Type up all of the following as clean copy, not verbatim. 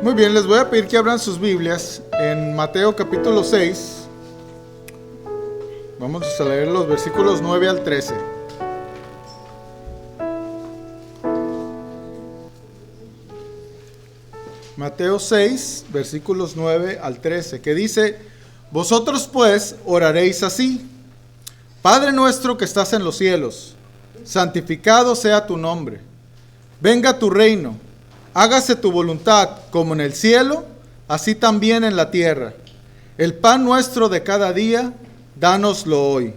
Muy bien, les voy a pedir que abran sus Biblias en Mateo capítulo 6. Vamos a leer los versículos 9 al 13. Mateo 6, versículos 9 al 13, que dice: Vosotros pues oraréis así: Padre nuestro que estás en los cielos, santificado sea tu nombre. Venga tu reino. Hágase tu voluntad como en el cielo, así también en la tierra. El pan nuestro de cada día, dánoslo hoy.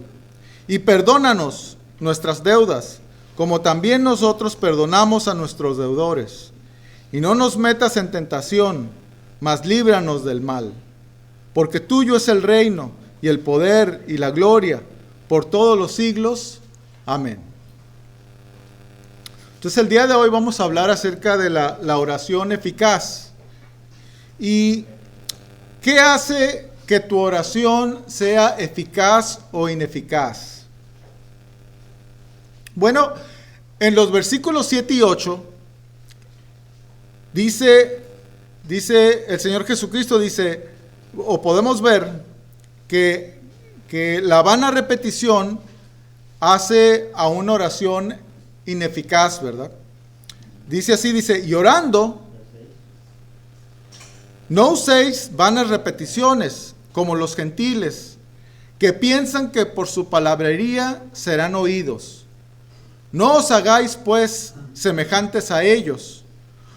Y perdónanos nuestras deudas, como también nosotros perdonamos a nuestros deudores. Y no nos metas en tentación, mas líbranos del mal. Porque tuyo es el reino, y el poder, y la gloria, por todos los siglos. Amén. Entonces el día de hoy vamos a hablar acerca de la oración eficaz. ¿Y qué hace que tu oración sea eficaz o ineficaz? Bueno, en los versículos 7 y 8, dice el Señor Jesucristo, o podemos ver que la vana repetición hace a una oración ineficaz, ¿verdad? Dice así, y orando, no uséis vanas repeticiones como los gentiles, que piensan que por su palabrería serán oídos. No os hagáis pues semejantes a ellos,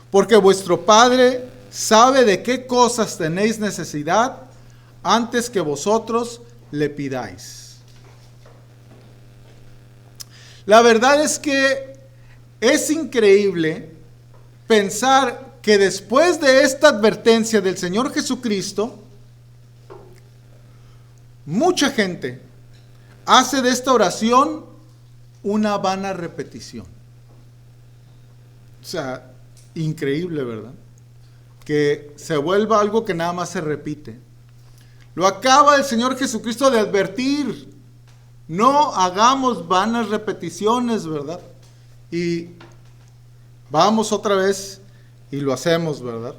porque vuestro Padre sabe de qué cosas tenéis necesidad antes que vosotros le pidáis. La verdad es que es increíble pensar que después de esta advertencia del Señor Jesucristo, mucha gente hace de esta oración una vana repetición. O sea, increíble, ¿verdad? Que se vuelva algo que nada más se repite. Lo acaba el Señor Jesucristo de advertir. No hagamos vanas repeticiones, ¿verdad? Y vamos otra vez y lo hacemos, ¿verdad?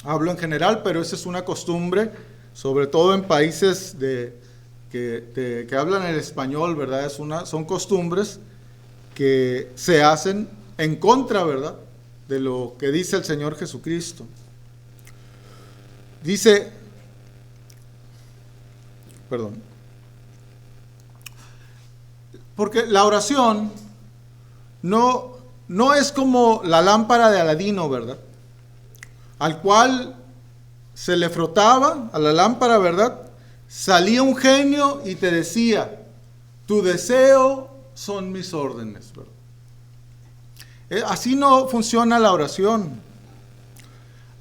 Hablo en general, pero esa es una costumbre, sobre todo en países que hablan el español, ¿verdad? Son costumbres que se hacen en contra, ¿verdad?, de lo que dice el Señor Jesucristo. Porque la oración no es como la lámpara de Aladino, ¿verdad? Al cual se le frotaba a la lámpara, ¿verdad? Salía un genio y te decía: tu deseo son mis órdenes, ¿verdad? Así no funciona la oración.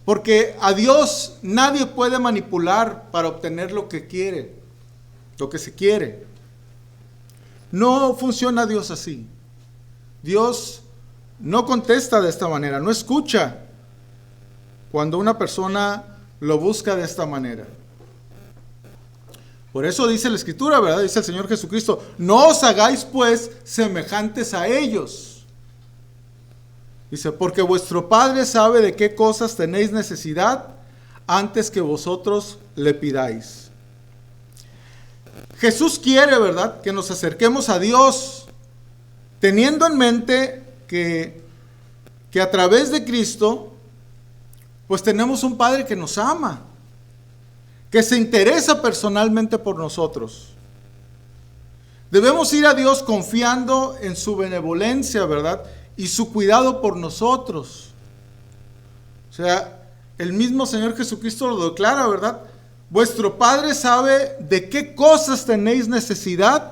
Porque a Dios nadie puede manipular para obtener lo que quiere, lo que se quiere. No funciona Dios así. Dios no contesta de esta manera, no escucha cuando una persona lo busca de esta manera. Por eso dice la Escritura, ¿verdad? Dice el Señor Jesucristo: no os hagáis pues semejantes a ellos. Dice: porque vuestro Padre sabe de qué cosas tenéis necesidad antes que vosotros le pidáis. Jesús quiere, ¿verdad?, que nos acerquemos a Dios, teniendo en mente que a través de Cristo, pues tenemos un Padre que nos ama, que se interesa personalmente por nosotros. Debemos ir a Dios confiando en su benevolencia, ¿verdad?, y su cuidado por nosotros. O sea, el mismo Señor Jesucristo lo declara, ¿verdad? Vuestro Padre sabe de qué cosas tenéis necesidad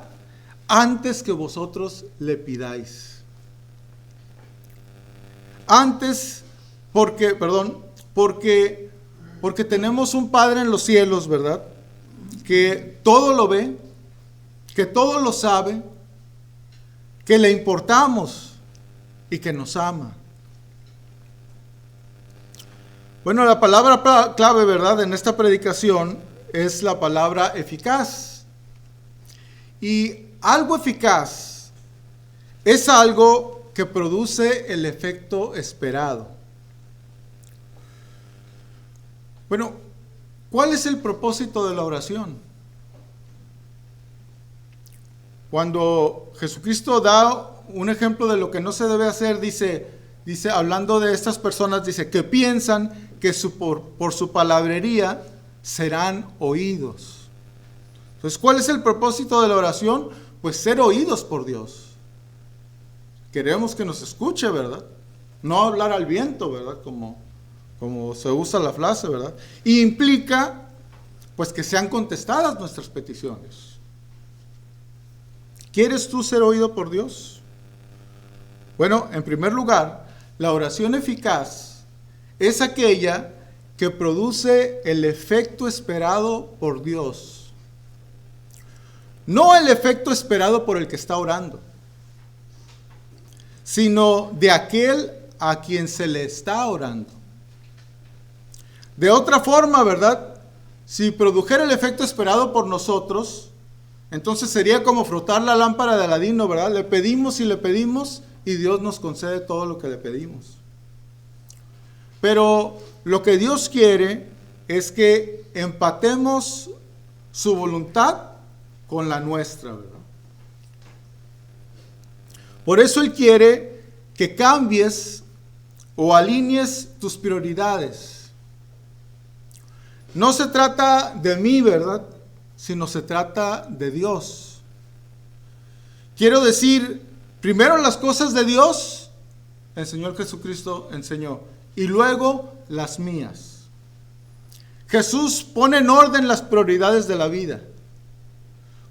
antes que vosotros le pidáis. Porque tenemos un Padre en los cielos, ¿verdad?, que todo lo ve, que todo lo sabe, que le importamos y que nos ama. Bueno, la palabra clave, ¿verdad?, en esta predicación es la palabra eficaz. Y algo eficaz es algo que produce el efecto esperado. Bueno, ¿cuál es el propósito de la oración? Cuando Jesucristo da un ejemplo de lo que no se debe hacer, dice hablando de estas personas, dice que piensan que por su palabrería serán oídos. Entonces, ¿cuál es el propósito de la oración? Pues ser oídos por Dios. Queremos que nos escuche, ¿verdad? No hablar al viento, ¿verdad? Como se usa la frase, ¿verdad? Y implica, pues, que sean contestadas nuestras peticiones. ¿Quieres tú ser oído por Dios? Bueno, en primer lugar, la oración eficaz es aquella que produce el efecto esperado por Dios. No el efecto esperado por el que está orando, sino de aquel a quien se le está orando. De otra forma, ¿verdad? Si produjera el efecto esperado por nosotros, entonces sería como frotar la lámpara de Aladino, ¿verdad? Le pedimos y Dios nos concede todo lo que le pedimos. Pero lo que Dios quiere es que empatemos su voluntad con la nuestra, ¿verdad? Por eso Él quiere que cambies o alinees tus prioridades. No se trata de mí, ¿verdad? Sino se trata de Dios. Quiero decir, primero las cosas de Dios, el Señor Jesucristo enseñó, y luego las mías. Jesús pone en orden las prioridades de la vida.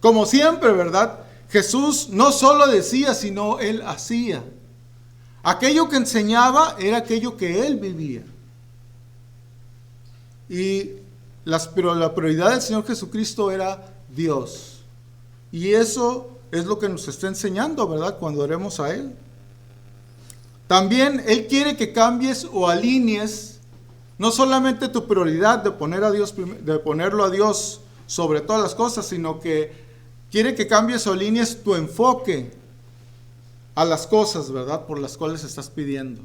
Como siempre, ¿verdad? Jesús no solo decía, sino Él hacía. Aquello que enseñaba era aquello que Él vivía. Y la prioridad del Señor Jesucristo era Dios. Y eso es lo que nos está enseñando, ¿verdad? Cuando oremos a Él. También Él quiere que cambies o alinees no solamente tu prioridad de ponerlo a Dios sobre todas las cosas, sino que quiere que cambies o alinees tu enfoque a las cosas, ¿verdad? Por las cuales estás pidiendo.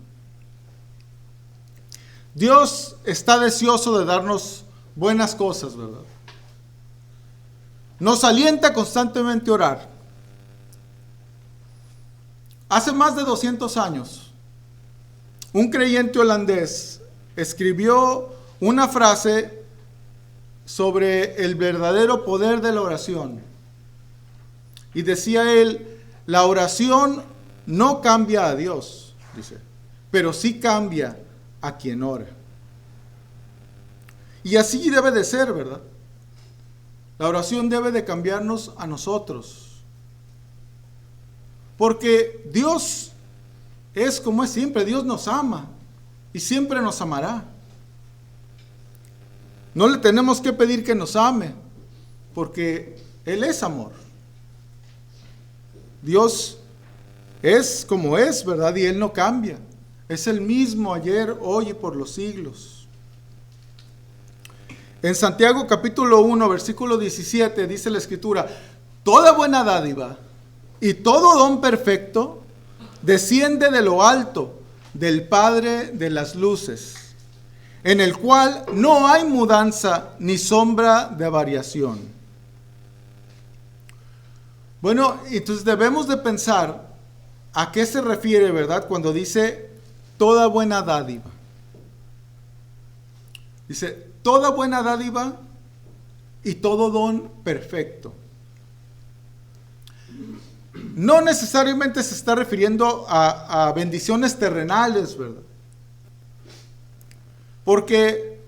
Dios está deseoso de darnos buenas cosas, ¿verdad? Nos alienta constantemente a orar. Hace más de 200 años, un creyente holandés escribió una frase sobre el verdadero poder de la oración. Y decía él, la oración no cambia a Dios, dice, pero sí cambia a quien ora. Y así debe de ser, ¿verdad? La oración debe de cambiarnos a nosotros. Porque Dios es como es siempre, Dios nos ama y siempre nos amará. No le tenemos que pedir que nos ame, porque Él es amor. Dios es como es, ¿verdad? Y Él no cambia. Es el mismo ayer, hoy y por los siglos. En Santiago capítulo 1, versículo 17, dice la Escritura, toda buena dádiva y todo don perfecto desciende de lo alto, del Padre de las luces, en el cual no hay mudanza ni sombra de variación. Bueno, entonces debemos de pensar a qué se refiere, ¿verdad? Cuando dice toda buena dádiva. Dice, toda buena dádiva y todo don perfecto. No necesariamente se está refiriendo a bendiciones terrenales, ¿verdad? Porque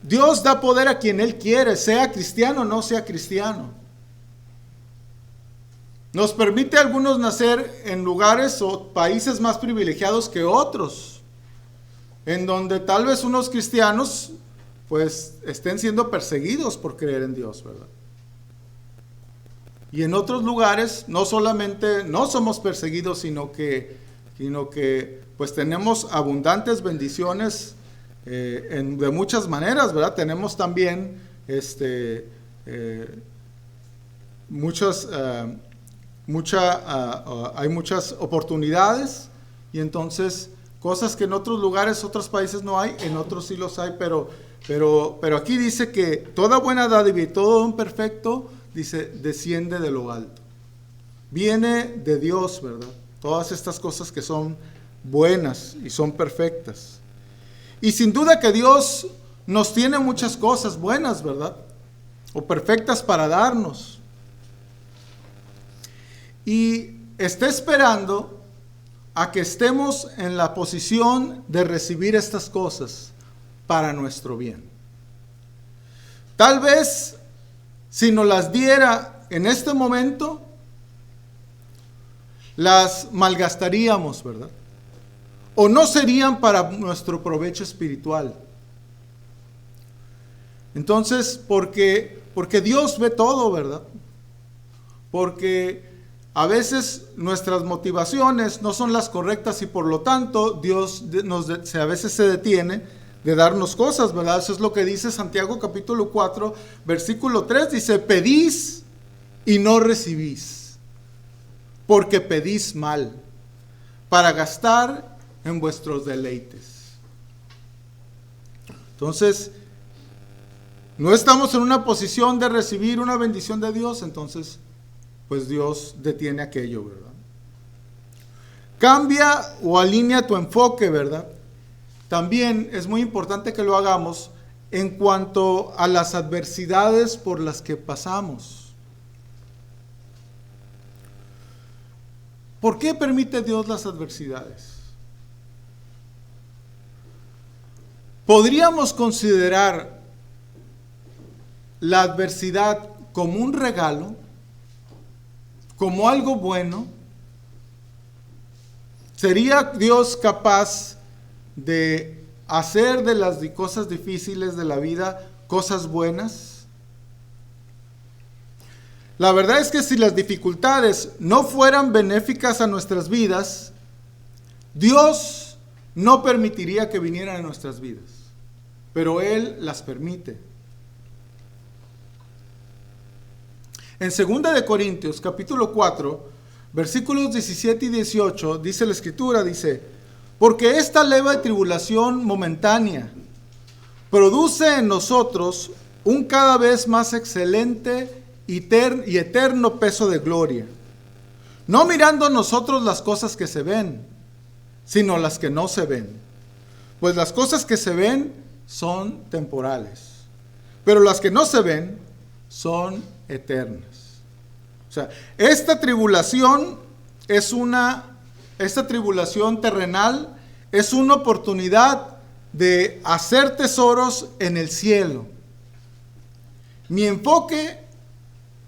Dios da poder a quien Él quiere, sea cristiano o no sea cristiano. Nos permite a algunos nacer en lugares o países más privilegiados que otros, en donde tal vez unos cristianos pues estén siendo perseguidos por creer en Dios, ¿verdad? Y en otros lugares no solamente no somos perseguidos, sino que pues tenemos abundantes bendiciones de muchas maneras, ¿verdad? Tenemos también hay muchas oportunidades, y entonces cosas que en otros lugares, otros países no hay, en otros sí los hay, pero Pero aquí dice que toda buena dádiva y todo don perfecto, dice, desciende de lo alto. Viene de Dios, ¿verdad? Todas estas cosas que son buenas y son perfectas. Y sin duda que Dios nos tiene muchas cosas buenas, ¿verdad? O perfectas para darnos. Y está esperando a que estemos en la posición de recibir estas cosas para nuestro bien. Tal vez si nos las diera en este momento, las malgastaríamos, ¿verdad? O no serían para nuestro provecho espiritual. Entonces, porque Dios ve todo, ¿verdad? Porque a veces nuestras motivaciones no son las correctas y por lo tanto Dios a veces se detiene de darnos cosas, ¿verdad? Eso es lo que dice Santiago capítulo 4, versículo 3, dice, pedís y no recibís, porque pedís mal, para gastar en vuestros deleites. Entonces, no estamos en una posición de recibir una bendición de Dios, entonces, pues Dios detiene aquello, ¿verdad? Cambia o alinea tu enfoque, ¿verdad? También es muy importante que lo hagamos en cuanto a las adversidades por las que pasamos. ¿Por qué permite Dios las adversidades? Podríamos considerar la adversidad como un regalo, como algo bueno. ¿Sería Dios capaz de hacer de las cosas difíciles de la vida cosas buenas? La verdad es que si las dificultades no fueran benéficas a nuestras vidas, Dios no permitiría que vinieran a nuestras vidas, pero Él las permite. En 2 de Corintios, capítulo 4, versículos 17 y 18, dice la Escritura, dice, porque esta leve tribulación momentánea produce en nosotros un cada vez más excelente y eterno peso de gloria, no mirando nosotros las cosas que se ven, sino las que no se ven. Pues las cosas que se ven son temporales, pero las que no se ven son eternas. O sea, esta tribulación terrenal es una oportunidad de hacer tesoros en el cielo. Mi enfoque,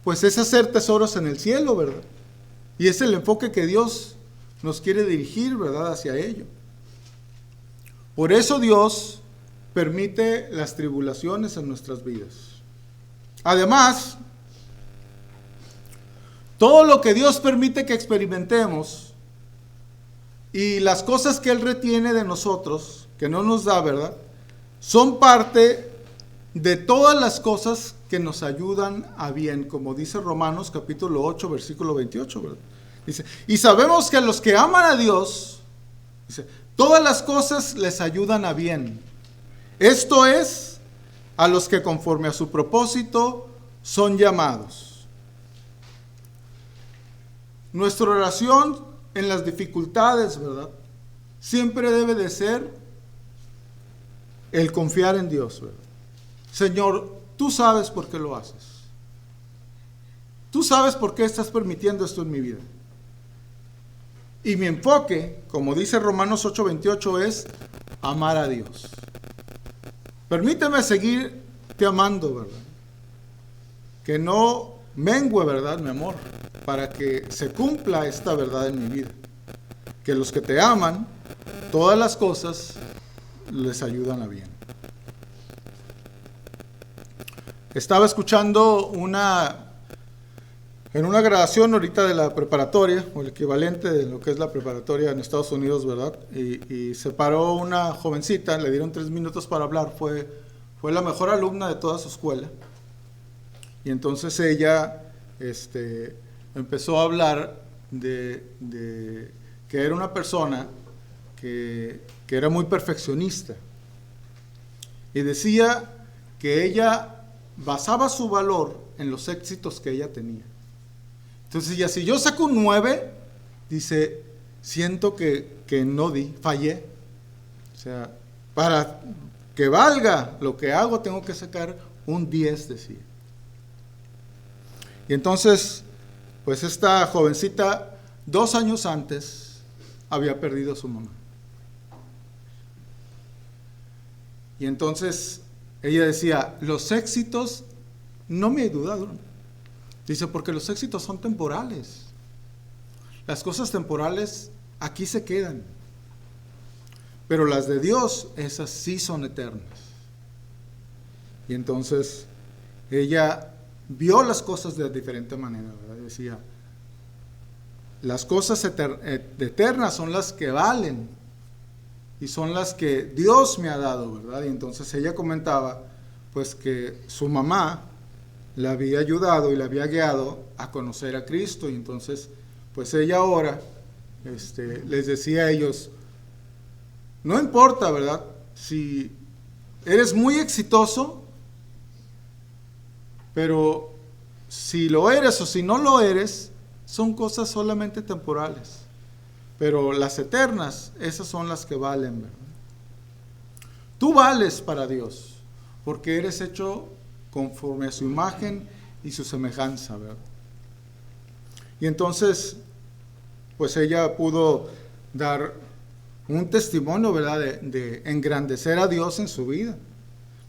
pues, es hacer tesoros en el cielo, ¿verdad? Y es el enfoque que Dios nos quiere dirigir, ¿verdad?, hacia ello. Por eso Dios permite las tribulaciones en nuestras vidas. Además, todo lo que Dios permite que experimentemos y las cosas que Él retiene de nosotros, que no nos da, ¿verdad?, son parte de todas las cosas que nos ayudan a bien, como dice Romanos capítulo 8, versículo 28, ¿verdad? Dice, y sabemos que a los que aman a Dios, dice, todas las cosas les ayudan a bien. Esto es, a los que conforme a su propósito son llamados. Nuestra oración en las dificultades, ¿verdad?, siempre debe de ser el confiar en Dios, ¿verdad? Señor, tú sabes por qué lo haces. Tú sabes por qué estás permitiendo esto en mi vida. Y mi enfoque, como dice Romanos 8:28, es amar a Dios. Permíteme seguirte amando, ¿verdad? Que no mengue, ¿verdad?, mi amor, para que se cumpla esta verdad en mi vida. Que los que te aman, todas las cosas les ayudan a bien. Estaba escuchando en una grabación ahorita de la preparatoria, o el equivalente de lo que es la preparatoria en Estados Unidos, ¿verdad? Y se paró una jovencita, le dieron 3 minutos para hablar, fue la mejor alumna de toda su escuela. Y entonces ella empezó a hablar de que era una persona que era muy perfeccionista. Y decía que ella basaba su valor en los éxitos que ella tenía. Entonces, ya si yo saco un 9, dice, siento que no fallé. O sea, para que valga lo que hago, tengo que sacar un 10, decía. Y entonces, pues esta jovencita, 2 años antes, había perdido a su mamá. Y entonces ella decía, los éxitos no me ayudaron. Dice, porque los éxitos son temporales. Las cosas temporales aquí se quedan. Pero las de Dios, esas sí son eternas. Y entonces ella vio las cosas de diferente manera, ¿verdad? Decía, las cosas eternas son las que valen y son las que Dios me ha dado, ¿verdad? Y entonces ella comentaba, pues que su mamá le había ayudado y le había guiado a conocer a Cristo. Y entonces, pues ella ahora les decía a ellos, no importa, ¿verdad? Si eres muy exitoso, pero si lo eres o si no lo eres, son cosas solamente temporales. Pero las eternas, esas son las que valen, ¿verdad? Tú vales para Dios, porque eres hecho conforme a su imagen y su semejanza, ¿verdad? Y entonces, pues ella pudo dar un testimonio, ¿verdad? De engrandecer a Dios en su vida.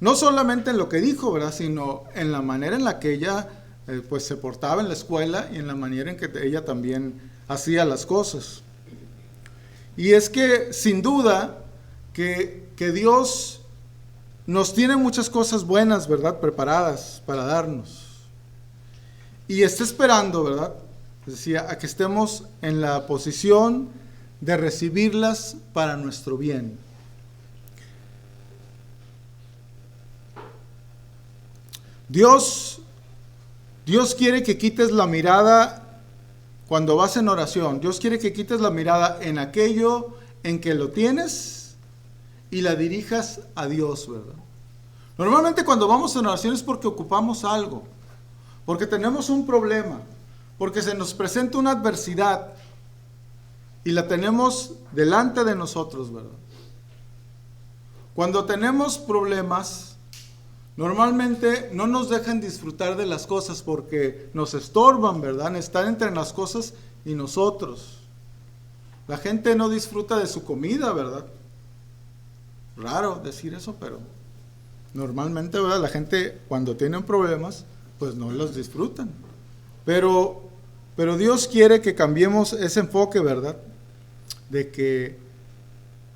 No solamente en lo que dijo, ¿verdad? Sino en la manera en la que ella pues se portaba en la escuela y en la manera en que ella también hacía las cosas. Y es que sin duda que Dios nos tiene muchas cosas buenas, ¿verdad? Preparadas para darnos. Y está esperando, ¿verdad? Decía, a que estemos en la posición de recibirlas para nuestro bien. Dios quiere que quites la mirada cuando vas en oración. Dios quiere que quites la mirada en aquello en que lo tienes y la dirijas a Dios, ¿verdad? Normalmente cuando vamos en oración es porque ocupamos algo, porque tenemos un problema, porque se nos presenta una adversidad y la tenemos delante de nosotros, ¿verdad? Cuando tenemos problemas, normalmente no nos dejan disfrutar de las cosas porque nos estorban, ¿verdad? Están entre las cosas y nosotros. La gente no disfruta de su comida, ¿verdad? Raro decir eso, pero normalmente, ¿verdad? La gente cuando tienen problemas, pues no los disfrutan. Pero Dios quiere que cambiemos ese enfoque, ¿verdad? De que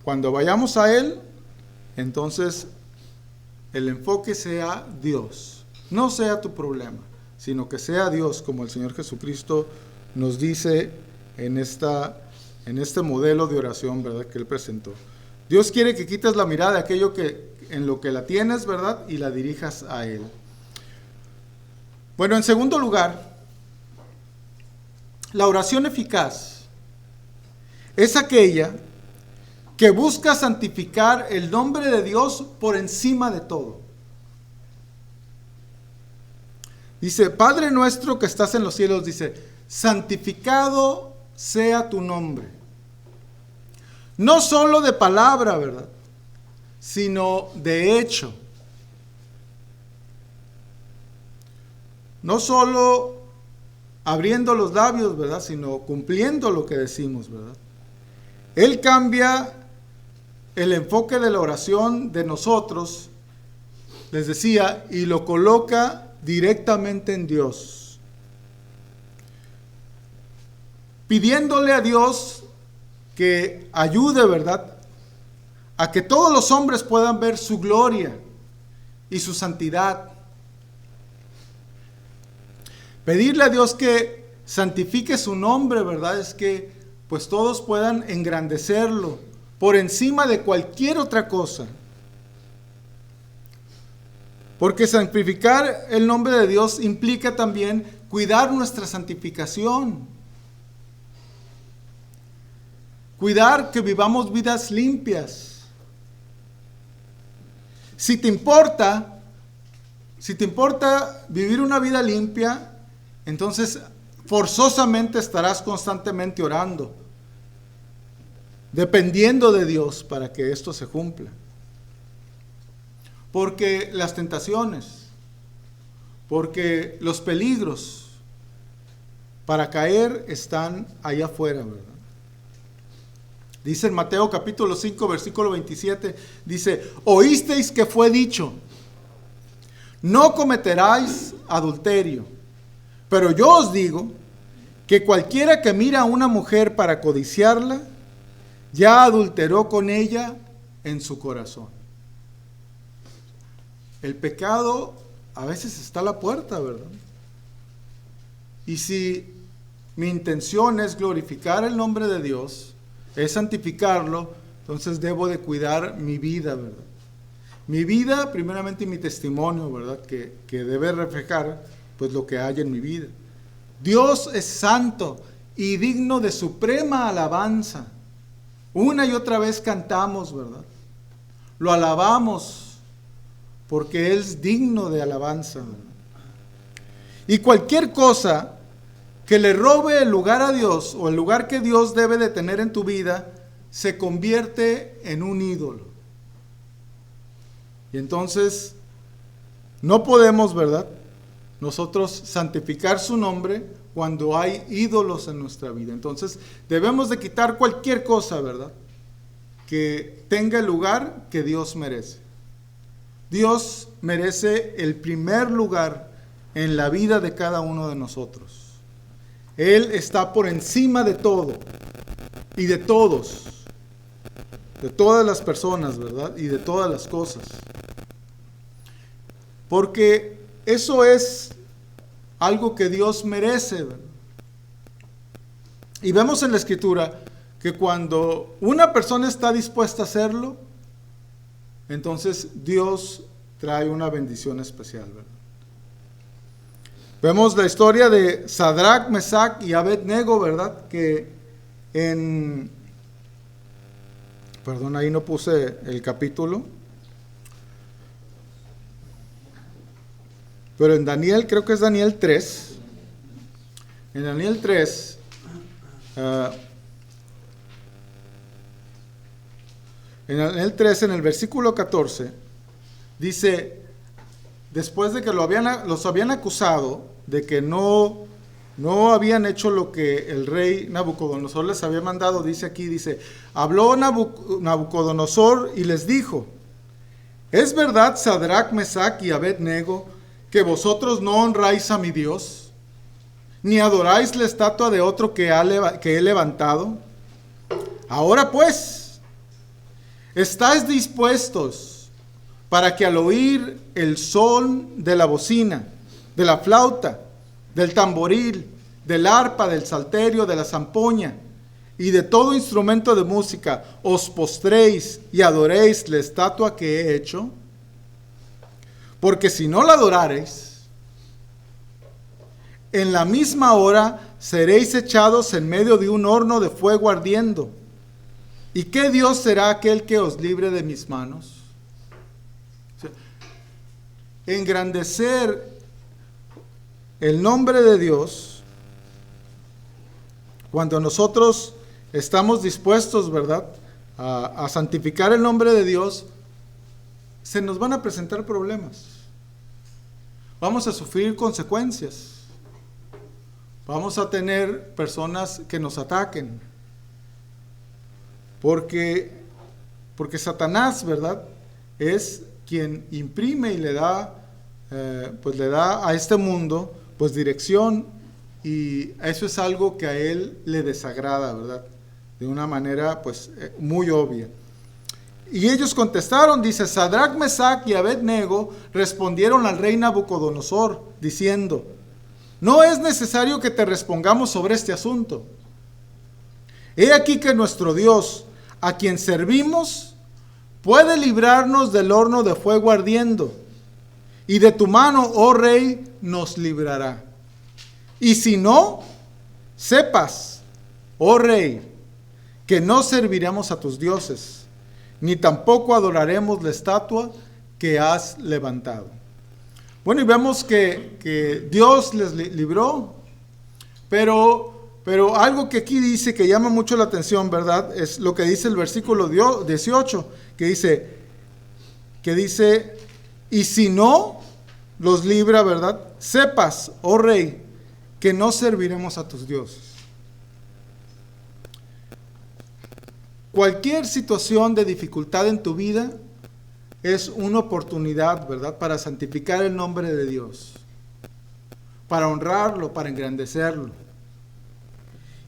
cuando vayamos a Él, entonces el enfoque sea Dios, no sea tu problema, sino que sea Dios, como el Señor Jesucristo nos dice en este modelo de oración, ¿verdad? Que Él presentó. Dios quiere que quites la mirada de aquello en lo que la tienes, ¿verdad? Y la dirijas a Él. Bueno, en segundo lugar, la oración eficaz es aquella que busca santificar el nombre de Dios por encima de todo. Dice, Padre nuestro que estás en los cielos, dice, santificado sea tu nombre. No solo de palabra, ¿verdad? Sino de hecho. No solo abriendo los labios, ¿verdad? Sino cumpliendo lo que decimos, ¿verdad? Él cambia el enfoque de la oración de nosotros, les decía, y lo coloca directamente en Dios. Pidiéndole a Dios que ayude, ¿verdad?, a que todos los hombres puedan ver su gloria y su santidad. Pedirle a Dios que santifique su nombre, ¿verdad? Es que pues todos puedan engrandecerlo por encima de cualquier otra cosa. Porque santificar el nombre de Dios implica también cuidar nuestra santificación. Cuidar que vivamos vidas limpias. Si te importa vivir una vida limpia, entonces forzosamente estarás constantemente orando, dependiendo de Dios para que esto se cumpla. Porque las tentaciones, porque los peligros para caer están allá afuera, ¿verdad? Dice en Mateo capítulo 5, versículo 27, dice, oísteis que fue dicho, no cometerás adulterio. Pero yo os digo que cualquiera que mira a una mujer para codiciarla, ya adulteró con ella en su corazón. El pecado a veces está a la puerta, ¿verdad? Y si mi intención es glorificar el nombre de Dios, es santificarlo, entonces debo de cuidar mi vida, ¿verdad? Mi vida, primeramente mi testimonio, ¿verdad? Que debe reflejar pues lo que hay en mi vida. Dios es santo y digno de suprema alabanza. Una y otra vez cantamos, ¿verdad? Lo alabamos porque Él es digno de alabanza, ¿verdad? Y cualquier cosa que le robe el lugar a Dios o el lugar que Dios debe de tener en tu vida, se convierte en un ídolo. Y entonces no podemos, ¿verdad?, nosotros santificar su nombre cuando hay ídolos en nuestra vida. Entonces debemos de quitar cualquier cosa, ¿verdad?, que tenga el lugar que Dios merece. Dios merece el primer lugar en la vida de cada uno de nosotros. Él está por encima de todo y de todos, de todas las personas, ¿verdad?, y de todas las cosas. Porque eso es algo que Dios merece, ¿verdad? Y vemos en la Escritura que cuando una persona está dispuesta a hacerlo, entonces Dios trae una bendición especial, ¿verdad? Vemos la historia de Sadrach, Mesach y Abed-nego, ¿verdad? Que perdón, ahí no puse el capítulo. Pero en Daniel, creo que es Daniel 3. En Daniel 3, en el versículo 14, dice, después de que los habían acusado de que no habían hecho lo que el rey Nabucodonosor les había mandado, dice, habló Nabucodonosor y les dijo, ¿es verdad, Sadrach, Mesach y Abed-nego, que vosotros no honráis a mi Dios, ni adoráis la estatua de otro que he levantado? Ahora pues, ¿estáis dispuestos para que al oír el son de la bocina, de la flauta, del tamboril, del arpa, del salterio, de la zampoña y de todo instrumento de música, os postréis y adoréis la estatua que he hecho? Porque si no la adorareis, en la misma hora seréis echados en medio de un horno de fuego ardiendo. ¿Y qué Dios será aquel que os libre de mis manos? O sea, engrandecer el nombre de Dios, cuando nosotros estamos dispuestos, ¿verdad?, a santificar el nombre de Dios, se nos van a presentar problemas. Vamos a sufrir consecuencias. Vamos a tener personas que nos ataquen. Porque Satanás, ¿verdad?, es quien imprime y le da a este mundo pues dirección, y eso es algo que a él le desagrada, ¿verdad?, de una manera pues muy obvia. Y ellos contestaron, dice, Sadrach, Mesach y Abed-nego respondieron al rey Nabucodonosor, diciendo, no es necesario que te respongamos sobre este asunto. He aquí que nuestro Dios, a quien servimos, puede librarnos del horno de fuego ardiendo, y de tu mano, oh rey, nos librará. Y si no, sepas, oh rey, que no serviremos a tus dioses, ni tampoco adoraremos la estatua que has levantado. Bueno, y vemos que Dios les libró, pero algo que aquí dice que llama mucho la atención, ¿verdad? Es lo que dice el versículo 18, que dice, y si no los libra, ¿verdad? Sepas, oh rey, que no serviremos a tus dioses. Cualquier situación de dificultad en tu vida es una oportunidad, ¿verdad?, para santificar el nombre de Dios, para honrarlo, para engrandecerlo.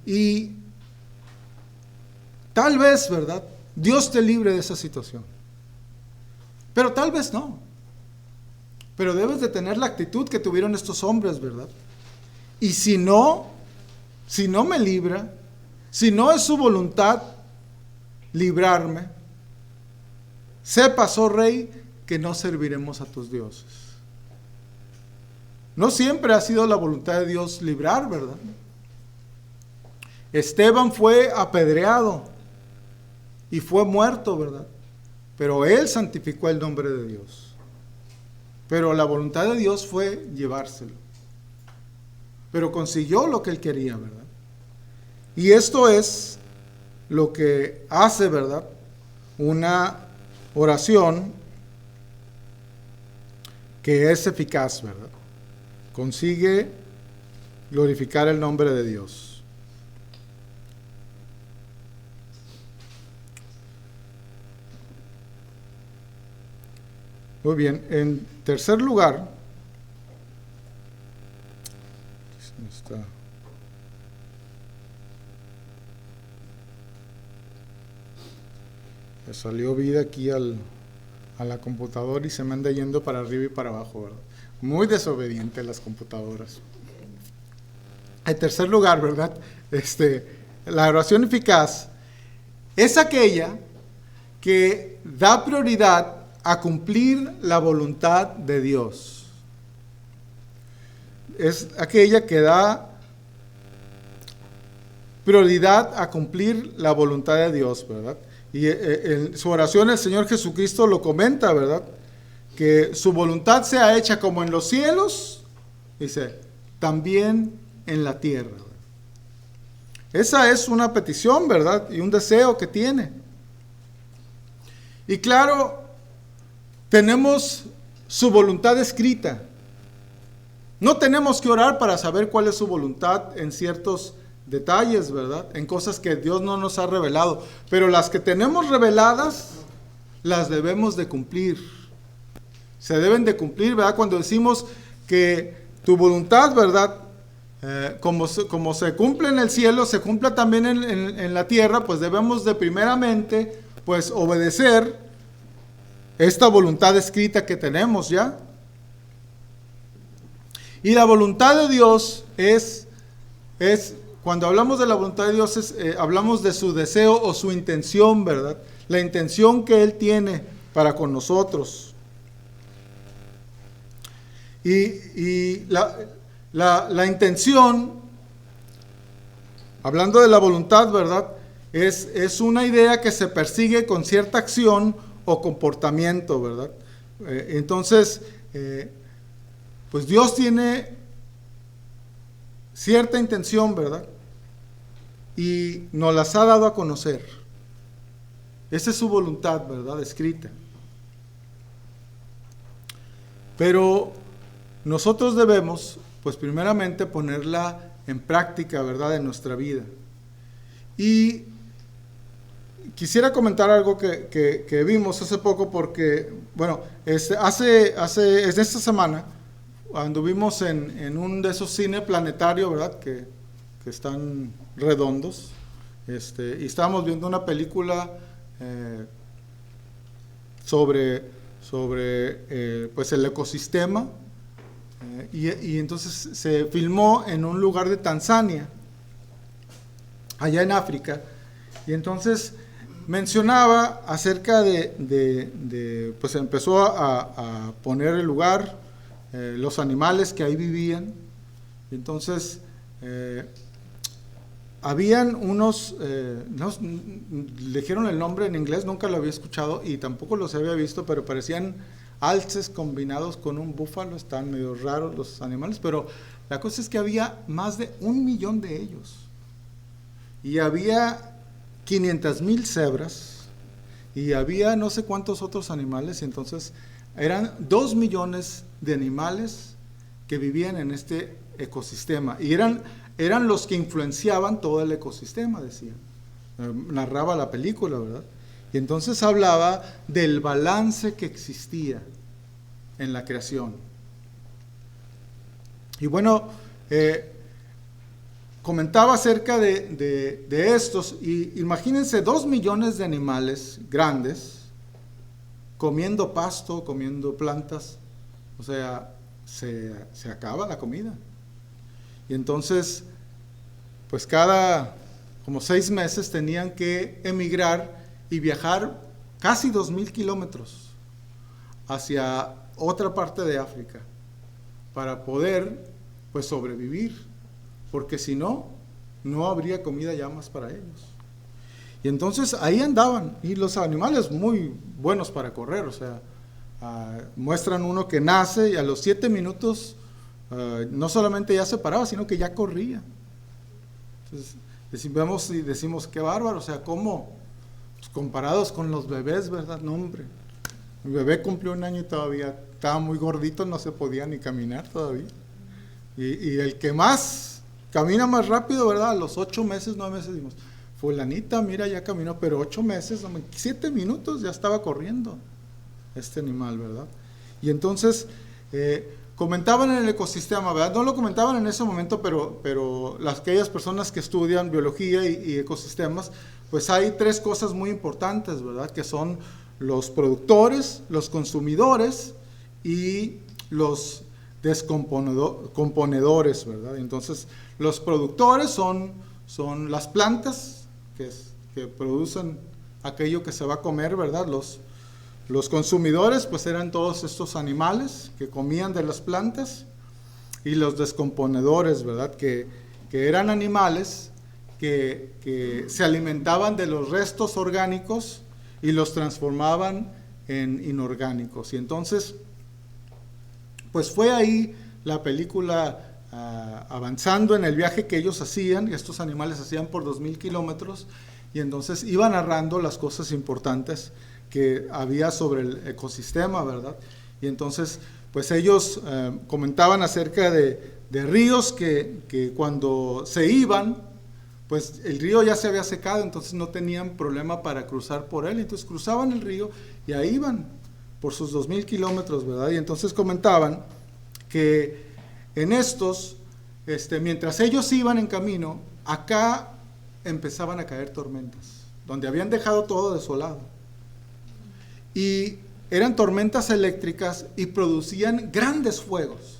Y tal vez, ¿verdad?, Dios te libre de esa situación. Pero tal vez no. Pero debes de tener la actitud que tuvieron estos hombres, ¿verdad? Y si no me libra, si no es su voluntad librarme, sepas, oh rey, que no serviremos a tus dioses. No siempre ha sido la voluntad de Dios librar, ¿verdad? Esteban fue apedreado y fue muerto, ¿verdad? Pero él santificó el nombre de Dios. Pero la voluntad de Dios fue llevárselo. Pero consiguió lo que él quería, ¿verdad? Y esto es lo que hace, ¿verdad?, una oración que es eficaz, ¿verdad? Consigue glorificar el nombre de Dios. Muy bien, en tercer lugar, le salió vida aquí a la computadora y se me anda yendo para arriba y para abajo, ¿verdad? Muy desobediente las computadoras. En tercer lugar, ¿verdad? La oración eficaz es aquella que da prioridad a cumplir la voluntad de Dios. Es aquella que da prioridad a cumplir la voluntad de Dios, ¿verdad? Y en su oración el Señor Jesucristo lo comenta, ¿verdad? Que su voluntad sea hecha como en los cielos, dice, también en la tierra. Esa es una petición, ¿verdad? Y un deseo que tiene. Y claro, tenemos su voluntad escrita. No tenemos que orar para saber cuál es su voluntad en ciertos detalles, ¿verdad? En cosas que Dios no nos ha revelado. Pero las que tenemos reveladas, las debemos de cumplir. Se deben de cumplir, ¿verdad? Cuando decimos que tu voluntad, ¿verdad?, como se cumple en el cielo, se cumpla también en la tierra, pues debemos de primeramente, pues, obedecer esta voluntad escrita que tenemos ya. Y la voluntad de Dios es cuando hablamos de la voluntad de Dios, hablamos de su deseo o su intención, ¿verdad? La intención que Él tiene para con nosotros. Y la intención, hablando de la voluntad, ¿verdad?, es una idea que se persigue con cierta acción o comportamiento, ¿verdad? Entonces, pues Dios tiene cierta intención, ¿verdad? Y nos las ha dado a conocer. Esa es su voluntad, ¿verdad?, escrita. Pero nosotros debemos, pues primeramente, ponerla en práctica, ¿verdad?, en nuestra vida. Y quisiera comentar algo que vimos hace poco porque, bueno, esta semana anduvimos en un de esos cines planetarios, ¿verdad?, que están redondos, y estábamos viendo una película sobre pues el ecosistema, y entonces se filmó en un lugar de Tanzania, allá en África, y entonces mencionaba acerca pues empezó a poner el lugar, los animales que ahí vivían. Entonces habían unos, le dijeron el nombre en inglés, nunca lo había escuchado y tampoco los había visto, pero parecían alces combinados con un búfalo. Están medio raros los animales, pero la cosa es que había más de 1 millón de ellos. Y había 500,000 cebras, y había no sé cuántos otros animales, y entonces eran 2 millones de animales que vivían en este ecosistema, y eran los que influenciaban todo el ecosistema, decían. Narraba la película, ¿verdad? Y entonces hablaba del balance que existía en la creación. Y bueno, comentaba acerca de estos, y imagínense 2 millones de animales grandes comiendo pasto, comiendo plantas. O sea, se acaba la comida. Y entonces, pues cada como 6 meses tenían que emigrar y viajar casi 2,000 kilómetros hacia otra parte de África para poder, pues, sobrevivir, porque si no, no habría comida ya más para ellos. Y entonces ahí andaban, y los animales muy buenos para correr, o sea, muestran uno que nace y a los 7 minutos no solamente ya se paraba, sino que ya corría. Entonces vemos y decimos, qué bárbaro, o sea, ¿cómo? Pues comparados con los bebés, ¿verdad? No, hombre, mi bebé cumplió 1 año y todavía estaba muy gordito, no se podía ni caminar todavía. Y el que más camina más rápido, ¿verdad? A los 8 meses, 9 meses, decimos, fulanita, mira, ya caminó, pero 8 meses, 7 minutos ya estaba corriendo este animal, ¿verdad? Y entonces comentaban en el ecosistema, ¿verdad? No lo comentaban en ese momento, pero aquellas personas que estudian biología y ecosistemas, pues hay 3 cosas muy importantes, ¿verdad? Que son los productores, los consumidores y los descomponedores, ¿verdad? Entonces, los productores son las plantas que producen aquello que se va a comer, ¿verdad? Los consumidores, pues eran todos estos animales que comían de las plantas, y los descomponedores, ¿verdad? Que eran animales que se alimentaban de los restos orgánicos y los transformaban en inorgánicos. Y entonces, pues fue ahí la película avanzando en el viaje que ellos hacían, y estos animales hacían por 2,000 kilómetros, y entonces iba narrando las cosas importantes que había sobre el ecosistema, ¿verdad? Y entonces, pues ellos comentaban acerca de ríos que cuando se iban, pues el río ya se había secado, entonces no tenían problema para cruzar por él, entonces cruzaban el río y ahí iban por sus 2,000 kilómetros, ¿verdad? Y entonces comentaban que en estos, mientras ellos iban en camino, acá empezaban a caer tormentas, donde habían dejado todo desolado. Y eran tormentas eléctricas y producían grandes fuegos.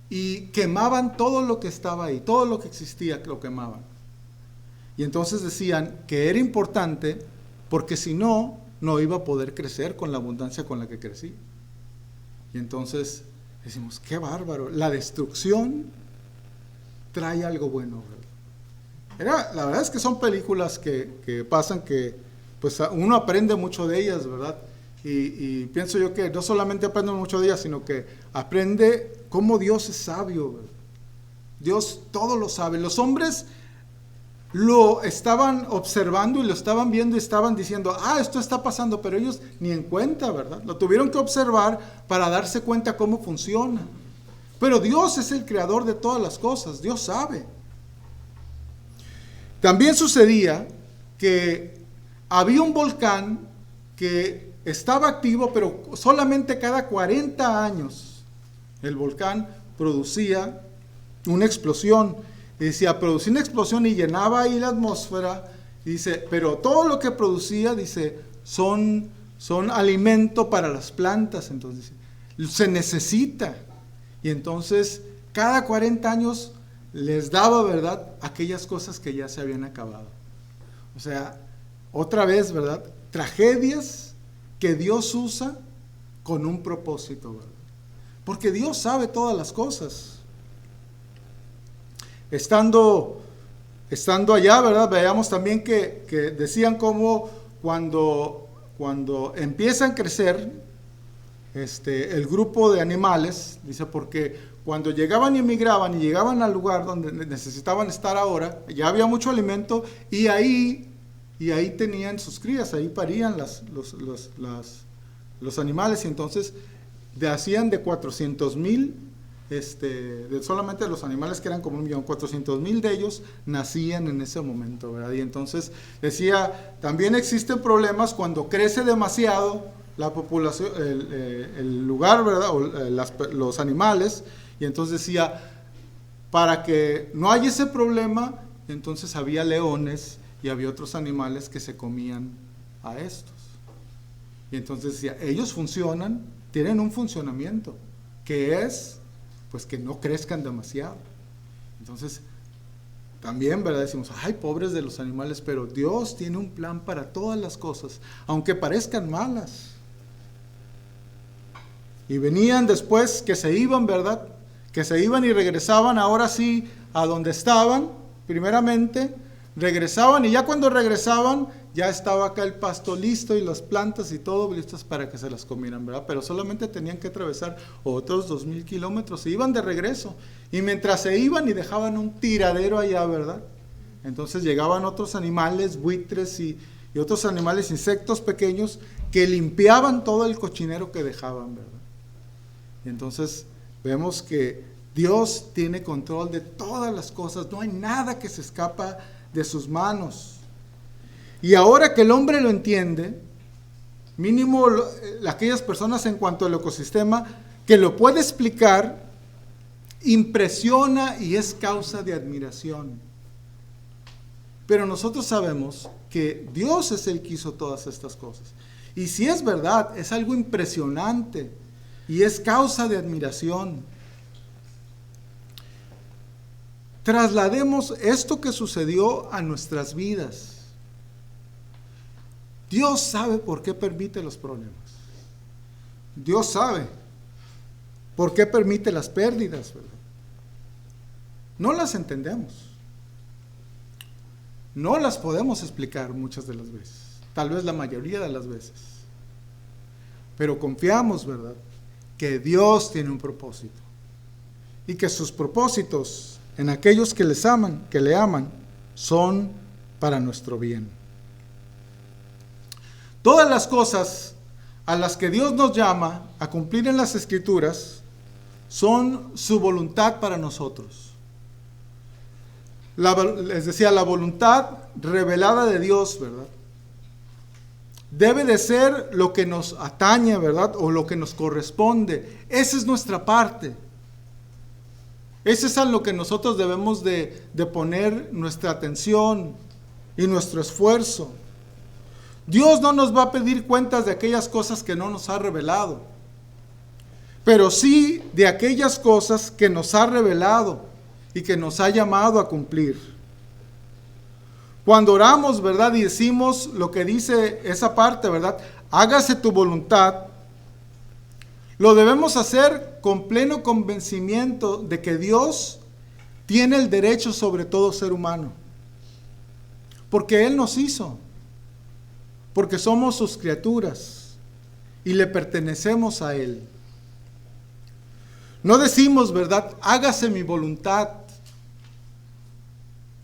Y quemaban todo lo que estaba ahí, todo lo que existía lo quemaban. Y entonces decían que era importante porque si no, no iba a poder crecer con la abundancia con la que crecía. Y entonces decimos, qué bárbaro, la destrucción trae algo bueno, ¿verdad? La verdad es que son películas que pasan que pues uno aprende mucho de ellas, ¿verdad? Y pienso yo que no solamente aprende mucho de ellas, sino que aprende cómo Dios es sabio, ¿verdad? Dios todo lo sabe. Los hombres lo estaban observando y lo estaban viendo y estaban diciendo, esto está pasando, pero ellos ni en cuenta, ¿verdad? Lo tuvieron que observar para darse cuenta cómo funciona. Pero Dios es el creador de todas las cosas, Dios sabe. También sucedía que había un volcán que estaba activo, pero solamente cada 40 años el volcán producía una explosión. Y decía, producía una explosión y llenaba ahí la atmósfera. Y dice, pero todo lo que producía, dice, son alimento para las plantas. Entonces, se necesita. Y entonces, cada 40 años les daba, ¿verdad?, aquellas cosas que ya se habían acabado. O sea, otra vez, ¿verdad?, tragedias que Dios usa con un propósito, ¿verdad? Porque Dios sabe todas las cosas. Estando allá, ¿verdad?, veíamos también que decían cómo cuando empiezan a crecer el grupo de animales, dice, porque cuando llegaban y emigraban y llegaban al lugar donde necesitaban estar ahora, ya había mucho alimento y ahí tenían sus crías, ahí parían los animales, y entonces hacían de 400,000, de solamente los animales que eran como 1,000,000, 400,000 de ellos nacían en ese momento, ¿verdad? Y entonces decía, también existen problemas cuando crece demasiado la población, el lugar, ¿verdad? O los animales, y entonces decía, para que no haya ese problema, entonces había leones y había otros animales que se comían a estos. Y entonces decía, ellos funcionan, tienen un funcionamiento, que es, pues, que no crezcan demasiado. Entonces, también, ¿verdad? Decimos, ay, pobres de los animales, pero Dios tiene un plan para todas las cosas, aunque parezcan malas. Y venían después que se iban, ¿verdad? Que se iban y regresaban ahora sí a donde estaban, primeramente, regresaban, y ya cuando regresaban, ya estaba acá el pasto listo y las plantas y todo listas para que se las comieran, ¿verdad? Pero solamente tenían que atravesar otros 2,000 kilómetros, se iban de regreso, y mientras se iban y dejaban un tiradero allá, ¿verdad? Entonces llegaban otros animales, buitres y otros animales, insectos pequeños, que limpiaban todo el cochinero que dejaban, ¿verdad? Y entonces vemos que Dios tiene control de todas las cosas, no hay nada que se escapa de sus manos. Y ahora que el hombre lo entiende, mínimo aquellas personas en cuanto al ecosistema que lo puede explicar, impresiona y es causa de admiración. Pero nosotros sabemos que Dios es el que hizo todas estas cosas. Y si es verdad, es algo impresionante y es causa de admiración. Traslademos esto que sucedió a nuestras vidas. Dios sabe por qué permite los problemas. Dios sabe por qué permite las pérdidas, ¿verdad? No las entendemos. No las podemos explicar muchas de las veces. Tal vez la mayoría de las veces. Pero confiamos, ¿verdad?, que Dios tiene un propósito. Y que sus propósitos en aquellos que le aman, son para nuestro bien. Todas las cosas a las que Dios nos llama a cumplir en las Escrituras son su voluntad para nosotros. Les decía, la voluntad revelada de Dios, ¿verdad? Debe de ser lo que nos atañe, ¿verdad? O lo que nos corresponde. Esa es nuestra parte. Ese es a lo que nosotros debemos de poner nuestra atención y nuestro esfuerzo. Dios no nos va a pedir cuentas de aquellas cosas que no nos ha revelado, pero sí de aquellas cosas que nos ha revelado y que nos ha llamado a cumplir. Cuando oramos, ¿verdad?, y decimos lo que dice esa parte, ¿verdad?, hágase tu voluntad, lo debemos hacer con pleno convencimiento de que Dios tiene el derecho sobre todo ser humano, porque Él nos hizo, porque somos sus criaturas y le pertenecemos a Él. No decimos, ¿verdad?, hágase mi voluntad.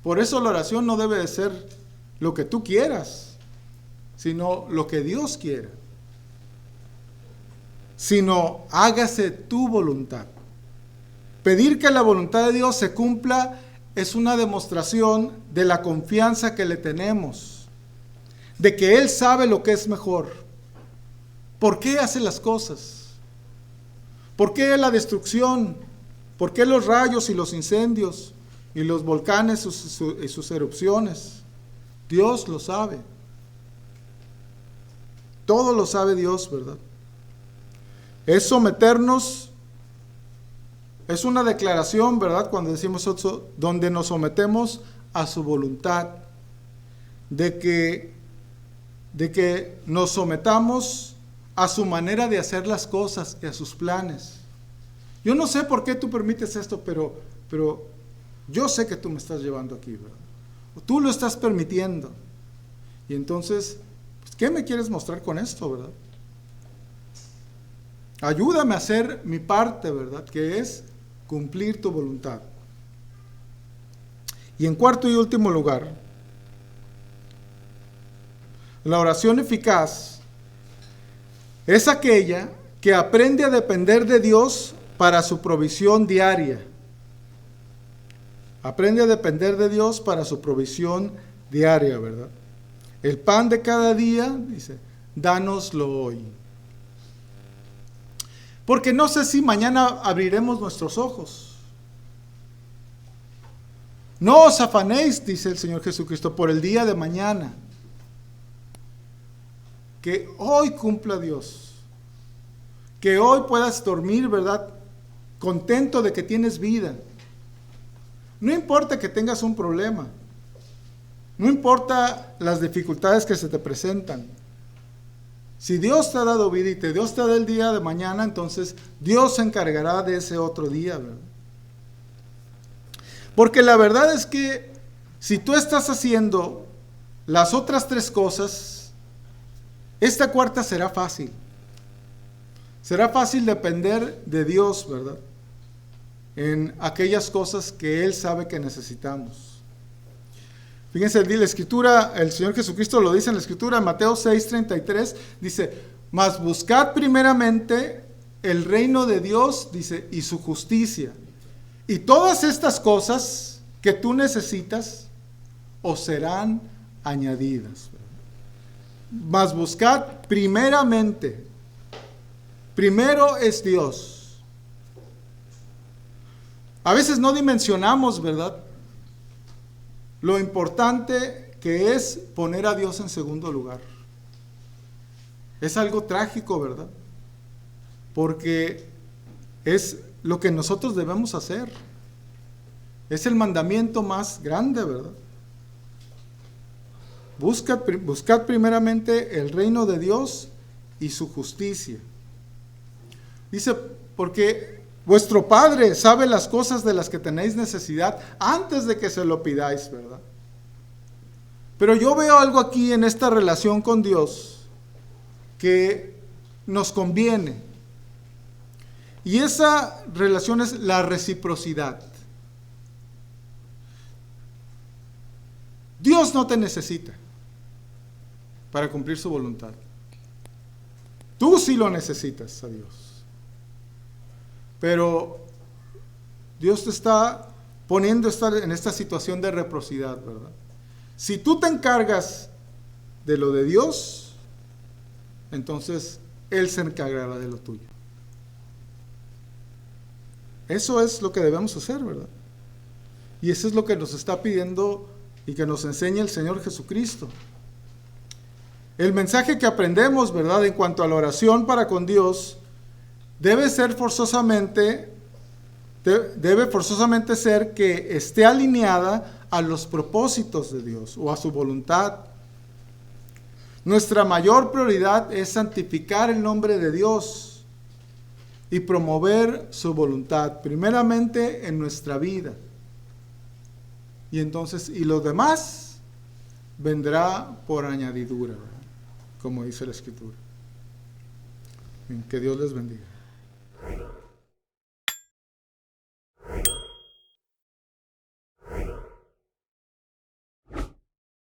Por eso la oración no debe de ser lo que tú quieras, sino lo que Dios quiera. Sino hágase tu voluntad. Pedir que la voluntad de Dios se cumpla es una demostración de la confianza que le tenemos, de que Él sabe lo que es mejor. ¿Por qué hace las cosas? ¿Por qué la destrucción? ¿Por qué los rayos y los incendios y los volcanes y sus erupciones? Dios lo sabe. Todo lo sabe Dios, ¿verdad? Es someternos, es una declaración, ¿verdad?, cuando decimos eso, donde nos sometemos a su voluntad, de que nos sometamos a su manera de hacer las cosas y a sus planes. Yo no sé por qué tú permites esto, pero yo sé que tú me estás llevando aquí, ¿verdad? Tú lo estás permitiendo. Y entonces, pues, ¿qué me quieres mostrar con esto, verdad? Ayúdame a hacer mi parte, ¿verdad? Que es cumplir tu voluntad. Y en cuarto y último lugar, la oración eficaz es aquella que aprende a depender de Dios para su provisión diaria. Aprende a depender de Dios para su provisión diaria, ¿verdad? El pan de cada día, dice, dánoslo hoy. Porque no sé si mañana abriremos nuestros ojos. No os afanéis, dice el Señor Jesucristo, por el día de mañana. Que hoy cumpla Dios. Que hoy puedas dormir, ¿verdad? Contento de que tienes vida. No importa que tengas un problema. No importa las dificultades que se te presentan. Si Dios te ha dado vida y Dios te da el día de mañana, entonces Dios se encargará de ese otro día, ¿verdad? Porque la verdad es que si tú estás haciendo las otras tres cosas, esta cuarta será fácil. Será fácil depender de Dios, ¿verdad? En aquellas cosas que Él sabe que necesitamos. Fíjense, la Escritura, el Señor Jesucristo lo dice en la Escritura, en Mateo 6:33, dice, mas buscad primeramente el reino de Dios, dice, y su justicia. Y todas estas cosas que tú necesitas, os serán añadidas. Mas buscad primeramente. Primero es Dios. A veces no dimensionamos, ¿verdad?, lo importante que es poner a Dios en segundo lugar. Es algo trágico, ¿verdad? Porque es lo que nosotros debemos hacer. Es el mandamiento más grande, ¿verdad? Buscad primeramente el reino de Dios y su justicia. Dice, porque vuestro Padre sabe las cosas de las que tenéis necesidad antes de que se lo pidáis, ¿verdad? Pero yo veo algo aquí en esta relación con Dios que nos conviene. Y esa relación es la reciprocidad. Dios no te necesita para cumplir su voluntad. Tú sí lo necesitas a Dios. Pero Dios te está poniendo en esta situación de reciprocidad, ¿verdad? Si tú te encargas de lo de Dios, entonces Él se encargará de lo tuyo. Eso es lo que debemos hacer, ¿verdad? Y eso es lo que nos está pidiendo y que nos enseña el Señor Jesucristo. El mensaje que aprendemos, ¿verdad?, en cuanto a la oración para con Dios, debe forzosamente ser que esté alineada a los propósitos de Dios o a su voluntad. Nuestra mayor prioridad es santificar el nombre de Dios y promover su voluntad, primeramente en nuestra vida. Y entonces, y lo demás vendrá por añadidura, ¿verdad?, como dice la Escritura. Que Dios les bendiga.